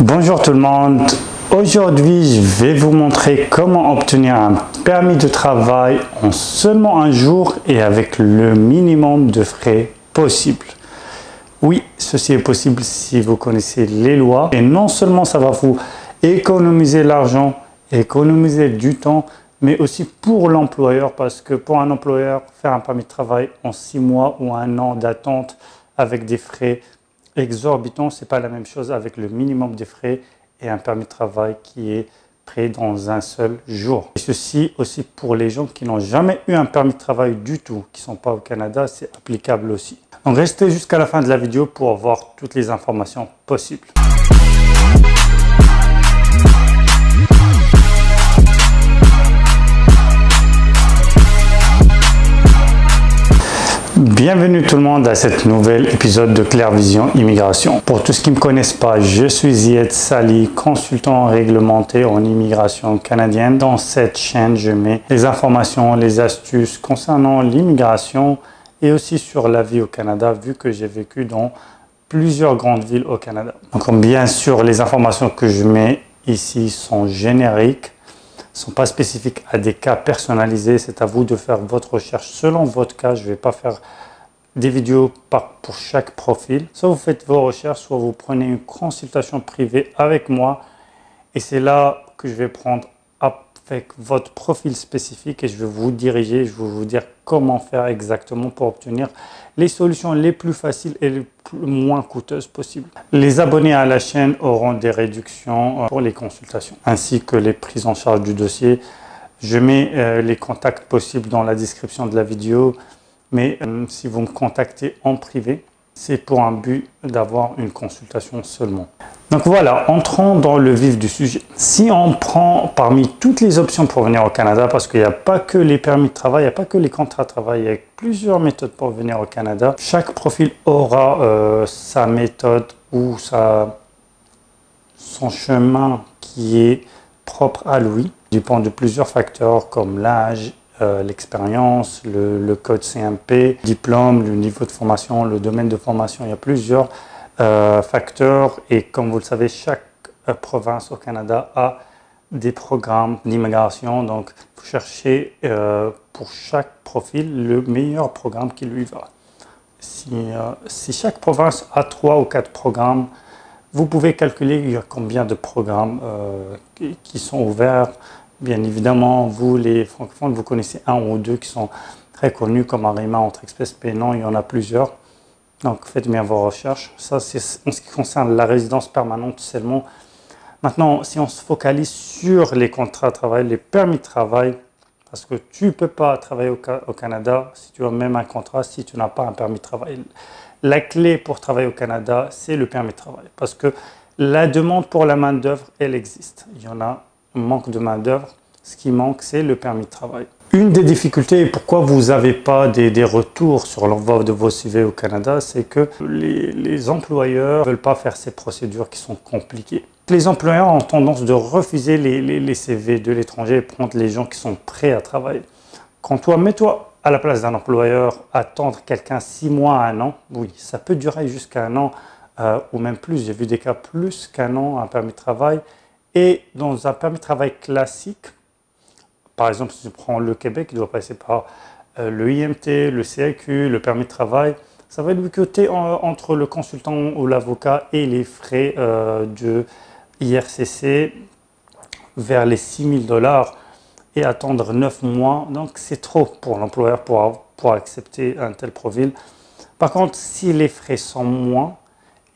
Bonjour tout le monde, aujourd'hui je vais vous montrer comment obtenir un permis de travail en seulement un jour et avec le minimum de frais possible. Oui, ceci est possible si vous connaissez les lois et non seulement ça va vous économiser l'argent, économiser du temps, mais aussi pour l'employeur parce que pour un employeur, faire un permis de travail en 6 mois ou 1 an d'attente avec des frais exorbitant, c'est pas la même chose avec le minimum des frais et un permis de travail qui est prêt dans un seul jour. Et ceci aussi pour les gens qui n'ont jamais eu un permis de travail du tout, qui ne sont pas au Canada, c'est applicable aussi. Donc restez jusqu'à la fin de la vidéo pour avoir toutes les informations possibles. Bienvenue tout le monde à cet nouvel épisode de Clair Vision Immigration. Pour tous qui ne me connaissent pas, je suis Zied Sali, consultant réglementé en immigration canadienne. Dans cette chaîne, je mets les informations, les astuces concernant l'immigration et aussi sur la vie au Canada, vu que j'ai vécu dans plusieurs grandes villes au Canada. Donc bien sûr, les informations que je mets ici sont génériques. Ne sont pas spécifiques à des cas personnalisés. C'est à vous de faire votre recherche selon votre cas. Je ne vais pas faire des vidéos pour chaque profil. Soit vous faites vos recherches, soit vous prenez une consultation privée avec moi. Et c'est là que je vais prendre avec votre profil spécifique et je vais vous diriger, je vais vous dire comment faire exactement pour obtenir les solutions les plus faciles et les moins coûteuses possibles. Les abonnés à la chaîne auront des réductions pour les consultations ainsi que les prises en charge du dossier. Je mets les contacts possibles dans la description de la vidéo, mais si vous me contactez en privé, c'est pour un but d'avoir une consultation seulement. Donc voilà, entrons dans le vif du sujet. Si on prend parmi toutes les options pour venir au Canada, parce qu'il n'y a pas que les permis de travail, il n'y a pas que les contrats de travail, il y a plusieurs méthodes pour venir au Canada. Chaque profil aura sa méthode ou son chemin qui est propre à lui. Il dépend de plusieurs facteurs comme l'âge, l'expérience, le code CMP, diplôme, le niveau de formation, le domaine de formation. Il y a plusieurs facteurs et comme vous le savez, chaque province au Canada a des programmes d'immigration. Donc, vous cherchez pour chaque profil le meilleur programme qui lui va. Si chaque province a 3 ou 4 programmes, vous pouvez calculer combien de programmes qui sont ouverts. Bien évidemment, vous les francophones, vous connaissez 1 ou 2 qui sont très connus comme Arima, Entre Express, Pénon, il y en a plusieurs. Donc faites bien vos recherches. Ça, c'est en ce qui concerne la résidence permanente seulement. Maintenant, si on se focalise sur les contrats de travail, les permis de travail, parce que tu ne peux pas travailler au Canada si tu as même un contrat, si tu n'as pas un permis de travail. La clé pour travailler au Canada, c'est le permis de travail. Parce que la demande pour la main-d'œuvre, elle existe. Il y en a un manque de main-d'œuvre. Ce qui manque, c'est le permis de travail. Une des difficultés et pourquoi vous n'avez pas des retours sur l'envoi de vos CV au Canada, c'est que les employeurs ne veulent pas faire ces procédures qui sont compliquées. Les employeurs ont tendance de refuser les CV de l'étranger et prendre les gens qui sont prêts à travailler. Mets-toi à la place d'un employeur, attendre quelqu'un 6 mois à 1 an, oui, ça peut durer jusqu'à 1 an ou même plus. J'ai vu des cas plus qu'1 an, un permis de travail. Et dans un permis de travail classique, par exemple, si je prends le Québec, il doit passer par le IMT, le CAQ, le permis de travail. Ça va lui coûter entre le consultant ou l'avocat et les frais de IRCC vers les 6 000 $ et attendre 9 mois. Donc, c'est trop pour l'employeur pour accepter un tel profil. Par contre, si les frais sont moins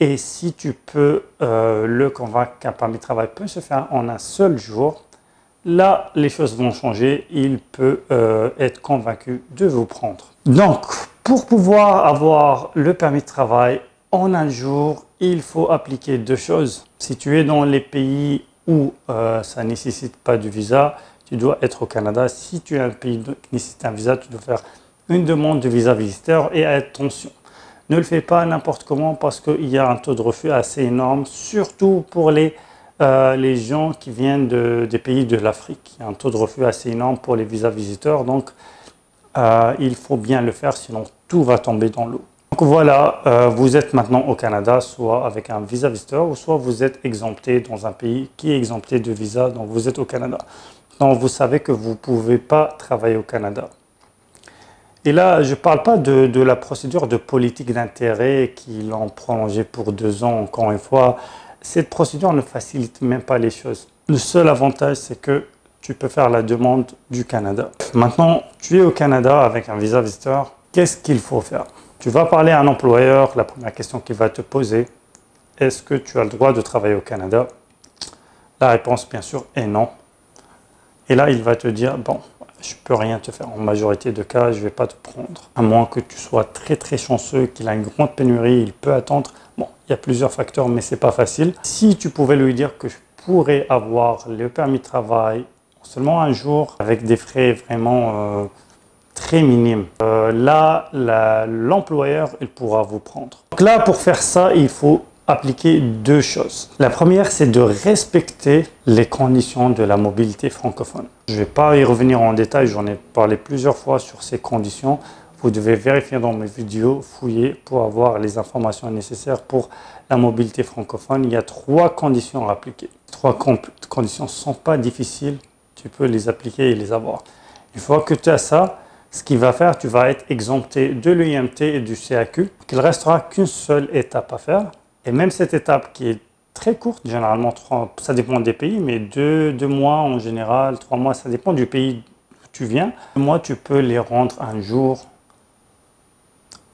et si tu peux le convaincre qu'un permis de travail peut se faire en un seul jour, là, les choses vont changer. Il peut être convaincu de vous prendre. Donc, pour pouvoir avoir le permis de travail en un jour, il faut appliquer 2 choses. Si tu es dans les pays où ça ne nécessite pas de visa, tu dois être au Canada. Si tu es un pays qui nécessite un visa, tu dois faire une demande de visa visiteur. Et attention, ne le fais pas n'importe comment parce qu'il y a un taux de refus assez énorme, surtout pour les gens qui viennent des pays de l'Afrique. Il y a un taux de refus assez énorme pour les visas visiteurs, donc il faut bien le faire, sinon tout va tomber dans l'eau. Donc voilà, vous êtes maintenant au Canada, soit avec un visa visiteur, ou soit vous êtes exempté dans un pays qui est exempté de visa, donc vous êtes au Canada. Donc vous savez que vous ne pouvez pas travailler au Canada. Et là, je ne parle pas de la procédure de politique d'intérêt qui l'ont prolongée pour 2 ans, encore une fois. Cette procédure ne facilite même pas les choses. Le seul avantage, c'est que tu peux faire la demande du Canada. Maintenant, tu es au Canada avec un visa visiteur. Qu'est-ce qu'il faut faire? Tu vas parler à un employeur. La première question qu'il va te poser, est-ce que tu as le droit de travailler au Canada? La réponse, bien sûr, est non. Et là, il va te dire, bon, je ne peux rien te faire. En majorité de cas, je ne vais pas te prendre. À moins que tu sois très très chanceux, qu'il a une grande pénurie, il peut attendre. Bon, il y a plusieurs facteurs, mais ce n'est pas facile. Si tu pouvais lui dire que je pourrais avoir le permis de travail en seulement un jour, avec des frais vraiment très minimes, là, l'employeur, il pourra vous prendre. Donc là, pour faire ça, il faut appliquer 2 choses. La première, c'est de respecter les conditions de la mobilité francophone. Je ne vais pas y revenir en détail, j'en ai parlé plusieurs fois sur ces conditions. Vous devez vérifier dans mes vidéos, fouiller pour avoir les informations nécessaires pour la mobilité francophone. Il y a 3 conditions à appliquer. 3 conditions ne sont pas difficiles, tu peux les appliquer et les avoir. Une fois que tu as ça, ce qu'il va faire, tu vas être exempté de l'EIMT et du CAQ. Il ne restera qu'une seule étape à faire. Et même cette étape qui est très courte, généralement, ça dépend des pays, mais 2 mois en général, 3 mois, ça dépend du pays où tu viens. Moi, tu peux les rendre un jour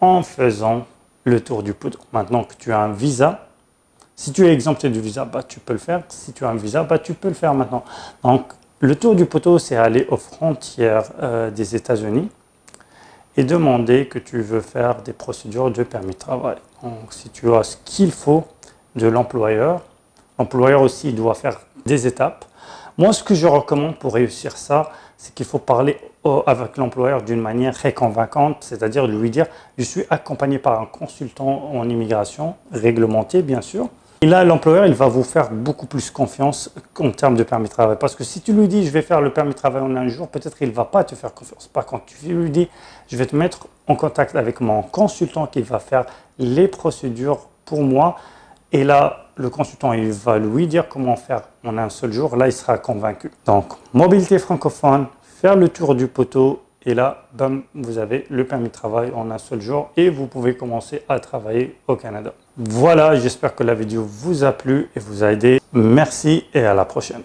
en faisant le tour du poteau. Maintenant que tu as un visa, si tu es exempté du visa, bah, tu peux le faire. Si tu as un visa, bah, tu peux le faire maintenant. Donc, le tour du poteau, c'est aller aux frontières des États-Unis et demander que tu veux faire des procédures de permis de travail. Donc, si tu as ce qu'il faut de l'employeur aussi doit faire des étapes. Moi, ce que je recommande pour réussir ça, c'est qu'il faut parler avec l'employeur d'une manière très convaincante, c'est-à-dire lui dire « je suis accompagné par un consultant en immigration, réglementé bien sûr ». Et là, l'employeur, il va vous faire beaucoup plus confiance en termes de permis de travail. Parce que si tu lui dis, je vais faire le permis de travail en un jour, peut-être qu'il ne va pas te faire confiance. Par contre, tu lui dis, je vais te mettre en contact avec mon consultant qui va faire les procédures pour moi. Et là, le consultant, il va lui dire comment faire en un seul jour. Là, il sera convaincu. Donc, mobilité francophone, faire le tour du poteau. Et là, bam, vous avez le permis de travail en un seul jour et vous pouvez commencer à travailler au Canada. Voilà, j'espère que la vidéo vous a plu et vous a aidé. Merci et à la prochaine.